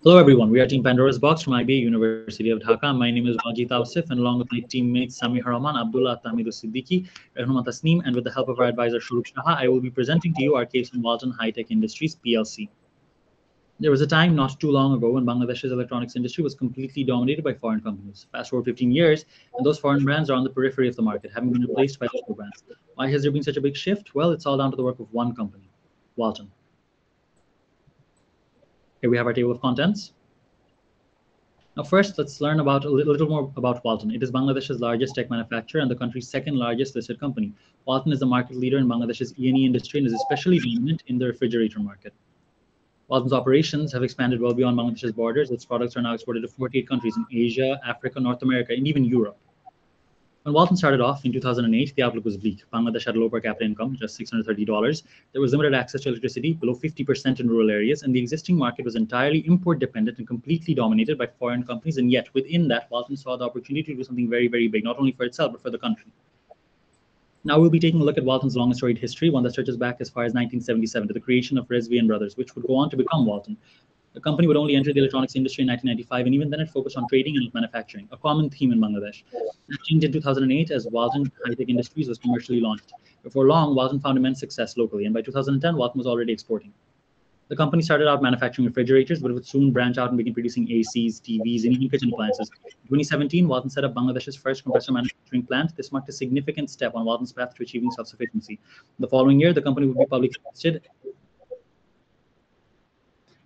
Hello everyone, we are Team Pandora's Box from IBA, University of Dhaka. My name is Wajih, and along with my teammates Sameeha, Abdullah-Aat-Tahmidus SIDDIQUEE, Rahnuma, TASNIM, and with the help of our advisor Swarup, I will be presenting to you our case in Walton High-Tech Industries PLC. There was a time not too long ago when Bangladesh's electronics industry was completely dominated by foreign companies. Fast forward 15 years, and those foreign brands are on the periphery of the market, having been replaced by local brands. Why has there been such a big shift? Well, it's all down to the work of one company, Walton. Here we have our table of contents. Now, first, let's learn about a little more about Walton. It is Bangladesh's largest tech manufacturer and the country's second largest listed company. Walton is the market leader in Bangladesh's E&E industry and is especially dominant in the refrigerator market. Walton's operations have expanded well beyond Bangladesh's borders. Its products are now exported to 48 countries in Asia, Africa, North America, and even Europe. When Walton started off in 2008, the outlook was bleak. Bangladesh had a low per capita income, just $630. There was limited access to electricity, below 50% in rural areas, and the existing market was entirely import dependent and completely dominated by foreign companies. And yet, within that, Walton saw the opportunity to do something very, very big, not only for itself, but for the country. Now we'll be taking a look at Walton's long and storied history, one that stretches back as far as 1977 to the creation of Resvi and Brothers, which would go on to become Walton. The company would only enter the electronics industry in 1995, and even then it focused on trading and manufacturing, a common theme in Bangladesh. That changed in 2008 as Walton High-Tech Industries was commercially launched. Before long, Walton found immense success locally, and by 2010, Walton was already exporting. The company started out manufacturing refrigerators, but it would soon branch out and begin producing ACs, TVs, and even kitchen appliances. In 2017, Walton set up Bangladesh's first compressor manufacturing plant. This marked a significant step on Walton's path to achieving self-sufficiency. The following year, the company would be publicly listed.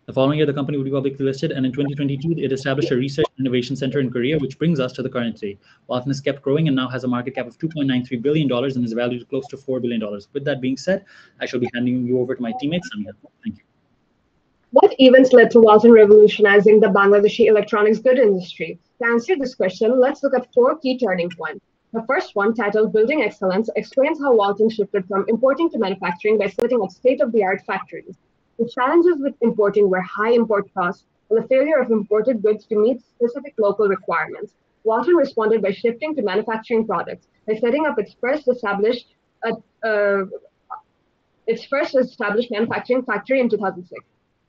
And in 2022, it established a research and innovation center in Korea, which brings us to the current day. Walton has kept growing and now has a market cap of $2.93 billion and is valued close to $4 billion. With that being said, I shall be handing you over to my teammate, Sameeha. Thank you. What events led to Walton revolutionizing the Bangladeshi electronics goods industry? To answer this question, let's look at 4 key turning points. The first one, titled Building Excellence, explains how Walton shifted from importing to manufacturing by setting up state-of-the-art factories. The challenges with importing were high import costs and the failure of imported goods to meet specific local requirements. Walton responded by shifting to manufacturing products by setting up its first established manufacturing factory in 2006.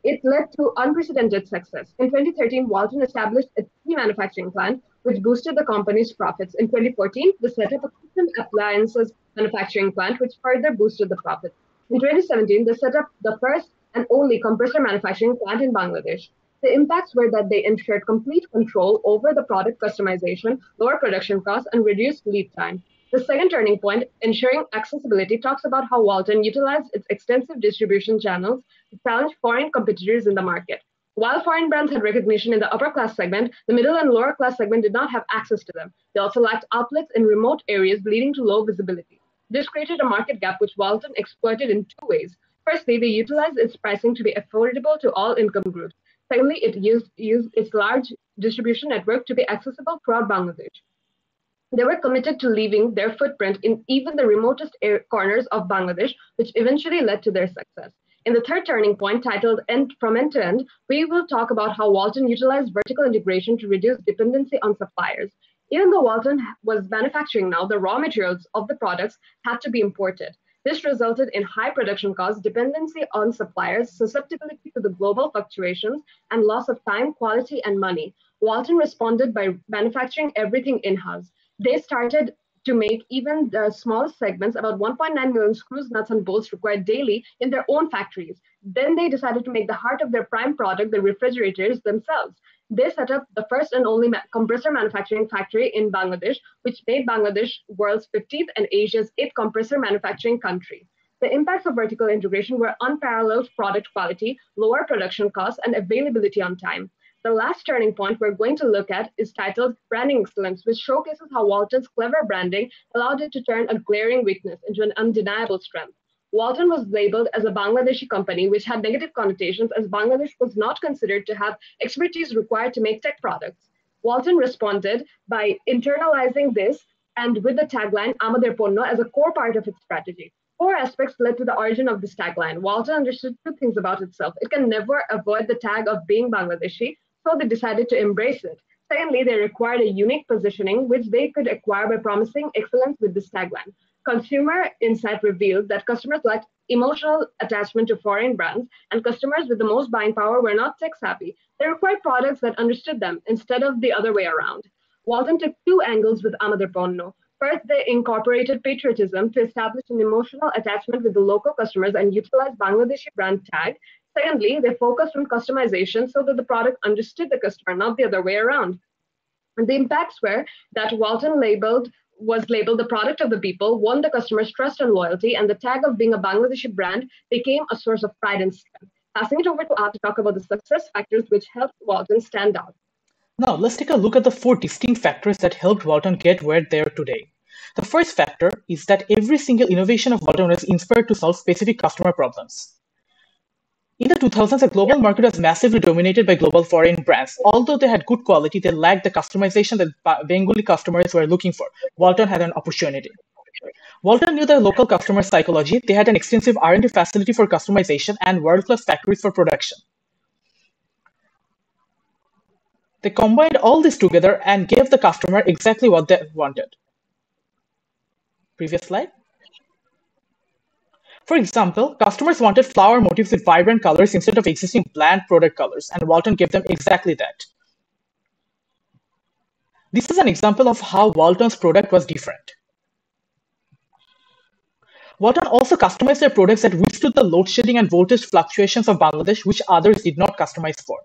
It led to unprecedented success. In 2013, Walton established a key manufacturing plant, which boosted the company's profits. In 2014, they set up a kitchen appliances manufacturing plant, which further boosted the profits. In 2017, they set up the first and only compressor manufacturing plant in Bangladesh. The impacts were that they ensured complete control over the product customization, lower production costs, and reduced lead time. The second turning point, ensuring accessibility, talks about how Walton utilized its extensive distribution channels to challenge foreign competitors in the market. While foreign brands had recognition in the upper class segment, the middle and lower class segment did not have access to them. They also lacked outlets in remote areas, leading to low visibility. This created a market gap which Walton exploited in 2 ways. Firstly, they utilized its pricing to be affordable to all income groups. Secondly, it used its large distribution network to be accessible throughout Bangladesh. They were committed to leaving their footprint in even the remotest corners of Bangladesh, which eventually led to their success. In the third turning point, titled From End to End, we will talk about how Walton utilized vertical integration to reduce dependency on suppliers. Even though Walton was manufacturing now, the raw materials of the products had to be imported. This resulted in high production costs, dependency on suppliers, susceptibility to the global fluctuations, and loss of time, quality, and money. Walton responded by manufacturing everything in-house. They started to make even the smallest segments, about 1.9 million screws, nuts, and bolts required daily in their own factories. Then they decided to make the heart of their prime product, the refrigerators, themselves. They set up the first and only compressor manufacturing factory in Bangladesh, which made Bangladesh world's 15th and Asia's 8th compressor manufacturing country. The impacts of vertical integration were unparalleled product quality, lower production costs, and availability on time. The last turning point we're going to look at is titled Branding Excellence, which showcases how Walton's clever branding allowed it to turn a glaring weakness into an undeniable strength. Walton was labeled as a Bangladeshi company, which had negative connotations as Bangladesh was not considered to have expertise required to make tech products. Walton responded by internalizing this and with the tagline Amader Ponno as a core part of its strategy. 4 aspects led to the origin of this tagline. Walton understood 2 things about itself. It can never avoid the tag of being Bangladeshi, so they decided to embrace it. Secondly, they required a unique positioning, which they could acquire by promising excellence with this tagline. Consumer insight revealed that customers liked emotional attachment to foreign brands, and customers with the most buying power were not tech savvy. They required products that understood them instead of the other way around. Walton took two angles with Amadir Ponno. First, they incorporated patriotism to establish an emotional attachment with the local customers and utilize Bangladeshi brand tag. Secondly, they focused on customization so that the product understood the customer, not the other way around. And the impacts were that Walton was labeled the product of the people, won the customer's trust and loyalty, and the tag of being a Bangladeshi brand became a source of pride and strength. Passing it over to Art to talk about the success factors which helped Walton stand out. Now, let's take a look at the 4 distinct factors that helped Walton get where they are today. The first factor is that every single innovation of Walton was inspired to solve specific customer problems. In the 2000s, the global market was massively dominated by global foreign brands. Although they had good quality, they lacked the customization that Bengali customers were looking for. Walton had an opportunity. Walton knew the local customer psychology. They had an extensive R&D facility for customization and world-class factories for production. They combined all this together and gave the customer exactly what they wanted. Previous slide. For example, customers wanted flower motifs with vibrant colors instead of existing bland product colors, and Walton gave them exactly that. This is an example of how Walton's product was different. Walton also customized their products that withstood the load shedding and voltage fluctuations of Bangladesh, which others did not customize for.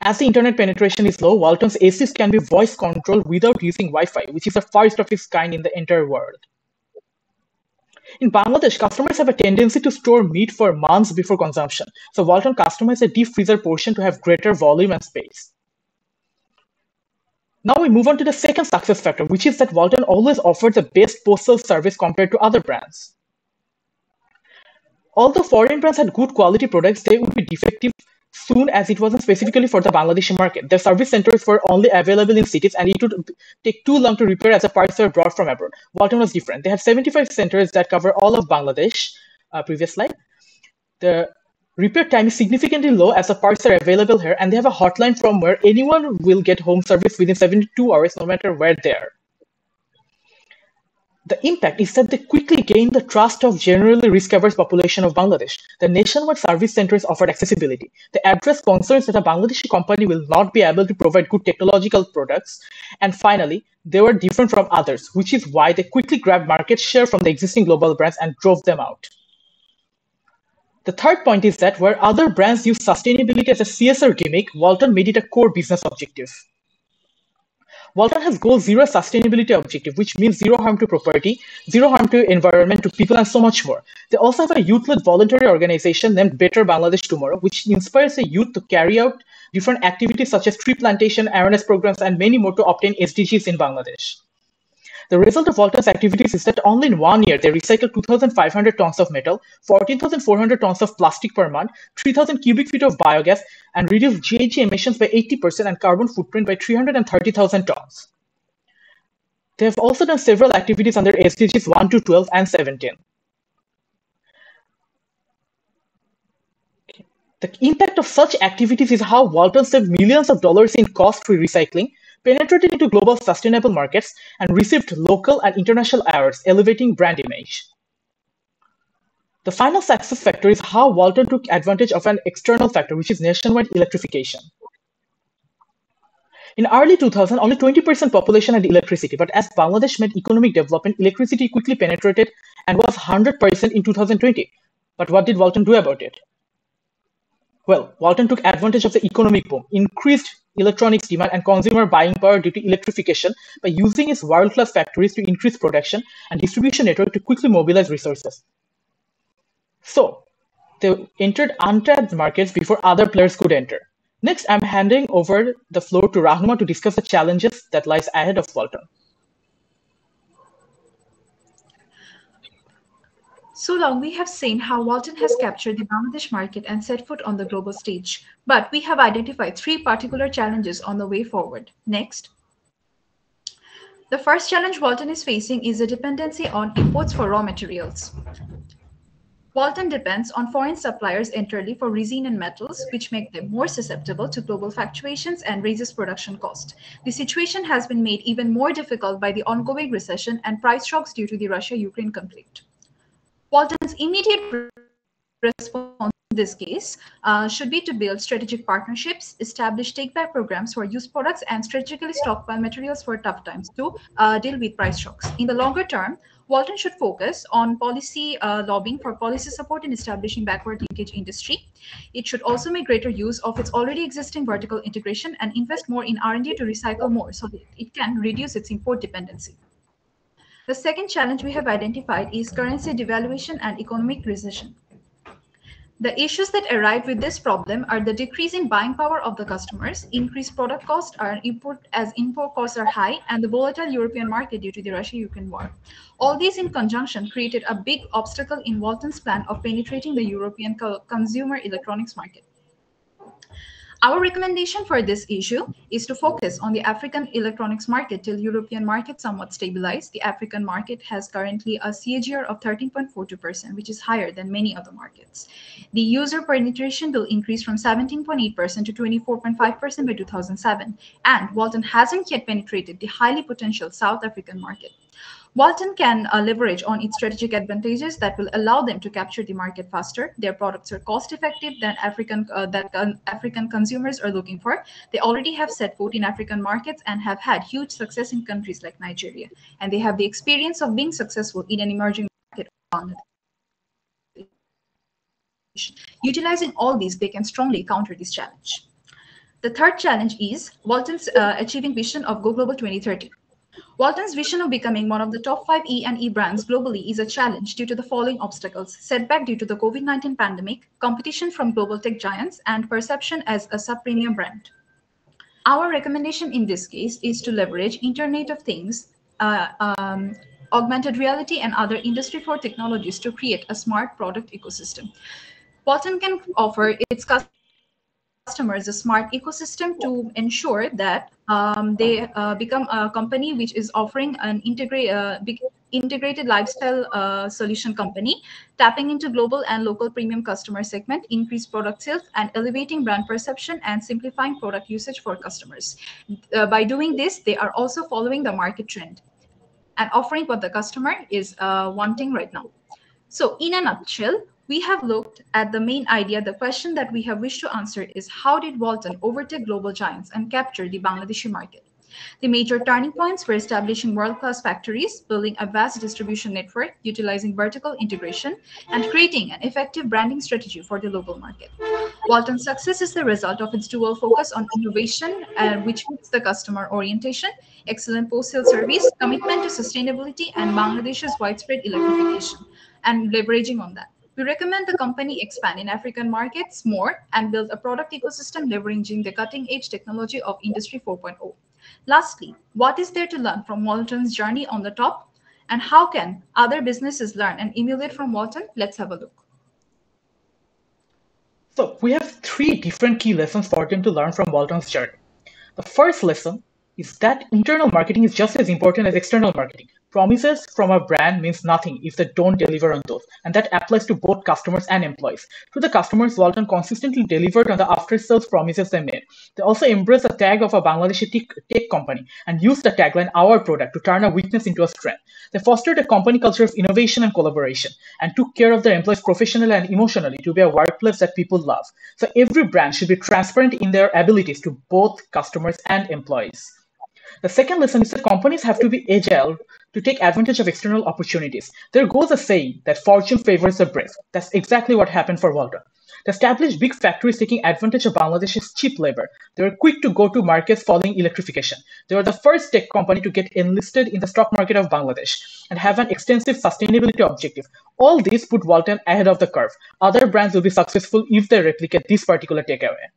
As the internet penetration is low, Walton's ACs can be voice controlled without using Wi-Fi, which is the first of its kind in the entire world. In Bangladesh, customers have a tendency to store meat for months before consumption, so Walton customized a deep freezer portion to have greater volume and space. Now we move on to the second success factor, which is that Walton always offered the best postal service compared to other brands. Although foreign brands had good quality products, they would be defective soon as it wasn't specifically for the Bangladeshi market. Their service centers were only available in cities and it would take too long to repair as the parts were brought from abroad. Walton was different. They had 75 centers that cover all of Bangladesh. Previous slide. The repair time is significantly low as the parts are available here, and they have a hotline from where anyone will get home service within 72 hours no matter where they are. The impact is that they quickly gained the trust of generally risk-averse population of Bangladesh. The nationwide service centers offered accessibility. They addressed concerns that a Bangladeshi company will not be able to provide good technological products. And finally, they were different from others, which is why they quickly grabbed market share from the existing global brands and drove them out. The third point is that where other brands use sustainability as a CSR gimmick, Walton made it a core business objective. Walton has Goal Zero sustainability objective, which means zero harm to property, zero harm to environment, to people, and so much more. They also have a youth-led voluntary organization named Better Bangladesh Tomorrow, which inspires the youth to carry out different activities such as tree plantation, awareness programs, and many more to obtain SDGs in Bangladesh. The result of Walton's activities is that only in 1 year, they recycled 2,500 tons of metal, 14,400 tons of plastic per month, 3,000 cubic feet of biogas, and reduced GHG emissions by 80% and carbon footprint by 330,000 tons. They have also done several activities under SDGs 1 to 12 and 17. The impact of such activities is how Walton saved millions of dollars in cost-free recycling, penetrated into global sustainable markets, and received local and international awards, elevating brand image. The final success factor is how Walton took advantage of an external factor, which is nationwide electrification. In early 2000, only 20% population had electricity, but as Bangladesh made economic development, electricity quickly penetrated and was 100% in 2020. But what did Walton do about it? Well, Walton took advantage of the economic boom, increased electronics demand and consumer buying power due to electrification by using its world-class factories to increase production and distribution network to quickly mobilize resources. So, they entered untapped markets before other players could enter. Next, I'm handing over the floor to Rahnuma to discuss the challenges that lies ahead of Walton. So long, we have seen how Walton has captured the Bangladesh market and set foot on the global stage. But we have identified 3 particular challenges on the way forward. Next. The first challenge Walton is facing is the dependency on imports for raw materials. Walton depends on foreign suppliers entirely for resin and metals, which make them more susceptible to global fluctuations and raises production cost. The situation has been made even more difficult by the ongoing recession and price shocks due to the Russia-Ukraine conflict. Walton's Walton's immediate response in this case should be to build strategic partnerships, establish take-back programs for used products, and strategically stockpile materials for tough times to deal with price shocks. In the longer term, Walton should focus on policy lobbying for policy support in establishing backward linkage industry. It should also make greater use of its already existing vertical integration and invest more in R&D to recycle more so that it can reduce its import dependency. The second challenge we have identified is currency devaluation and economic recession. The issues that arise with this problem are the decrease in buying power of the customers, increased product costs as import costs are high, and the volatile European market due to the Russia-Ukraine war. All these in conjunction created a big obstacle in Walton's plan of penetrating the European consumer electronics market. Our recommendation for this issue is to focus on the African electronics market till European market somewhat stabilize. The African market has currently a CAGR of 13.42%, which is higher than many other markets. The user penetration will increase from 17.8% to 24.5% by 2007, and Walton hasn't yet penetrated the highly potential South African market. Walton can leverage on its strategic advantages that will allow them to capture the market faster. Their products are cost-effective than African consumers are looking for. They already have set foot in African markets and have had huge success in countries like Nigeria. And they have the experience of being successful in an emerging market. Utilizing all these, they can strongly counter this challenge. The third challenge is Walton's achieving vision of Go Global 2030. Walton's vision of becoming one of the top 5 E&E brands globally is a challenge due to the following obstacles: setback due to the COVID-19 pandemic, competition from global tech giants, and perception as a sub-premium brand. Our recommendation in this case is to leverage Internet of Things, augmented reality, and other Industry 4 technologies to create a smart product ecosystem. Walton can offer its customers a smart ecosystem to ensure that they become a company which is offering an integrated lifestyle solution company, tapping into global and local premium customer segment, increase product sales, and elevating brand perception and simplifying product usage for customers. By doing this, they are also following the market trend and offering what the customer is wanting right now. So in a nutshell, we have looked at the main idea. The question that we have wished to answer is, how did Walton overtake global giants and capture the Bangladeshi market? The major turning points were establishing world-class factories, building a vast distribution network, utilizing vertical integration, and creating an effective branding strategy for the local market. Walton's success is the result of its dual focus on innovation, which meets the customer orientation, excellent post-sale service, commitment to sustainability, and Bangladesh's widespread electrification, and leveraging on that. We recommend the company expand in African markets more and build a product ecosystem leveraging the cutting-edge technology of Industry 4.0. Lastly, what is there to learn from Walton's journey on the top? And how can other businesses learn and emulate from Walton? Let's have a look. So we have 3 different key lessons for them to learn from Walton's journey. The first lesson is that internal marketing is just as important as external marketing. Promises from a brand means nothing if they don't deliver on those, and that applies to both customers and employees. To the customers, Walton consistently delivered on the after-sales promises they made. They also embraced the tag of a Bangladeshi tech company and used the tagline "Our Product" to turn a weakness into a strength. They fostered a company culture of innovation and collaboration and took care of their employees professionally and emotionally to be a workplace that people love. So every brand should be transparent in their abilities to both customers and employees. The second lesson is that companies have to be agile to take advantage of external opportunities. There goes a saying that fortune favors the brave. That's exactly what happened for Walton. They established big factories taking advantage of Bangladesh's cheap labor. They were quick to go to markets following electrification. They were the first tech company to get enlisted in the stock market of Bangladesh and have an extensive sustainability objective. All this put Walton ahead of the curve. Other brands will be successful if they replicate this particular takeaway.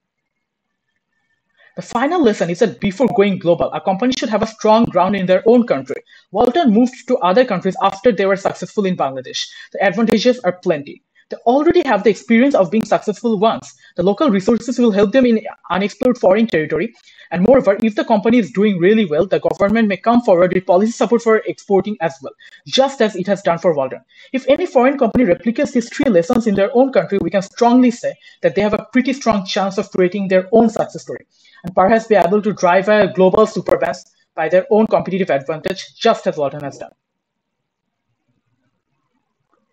The final lesson is that before going global, a company should have a strong ground in their own country. Walton moved to other countries after they were successful in Bangladesh. The advantages are plenty. They already have the experience of being successful once. The local resources will help them in unexplored foreign territory. And moreover, if the company is doing really well, the government may come forward with policy support for exporting as well, just as it has done for Walton. If any foreign company replicates these 3 lessons in their own country, we can strongly say that they have a pretty strong chance of creating their own success story and perhaps be able to drive a global superbus by their own competitive advantage, just as Walton has done.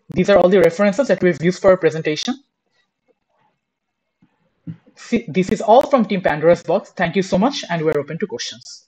These are all the references that we've used for our presentation. This is all from Team Pandora's Box. Thank you so much, and we're open to questions.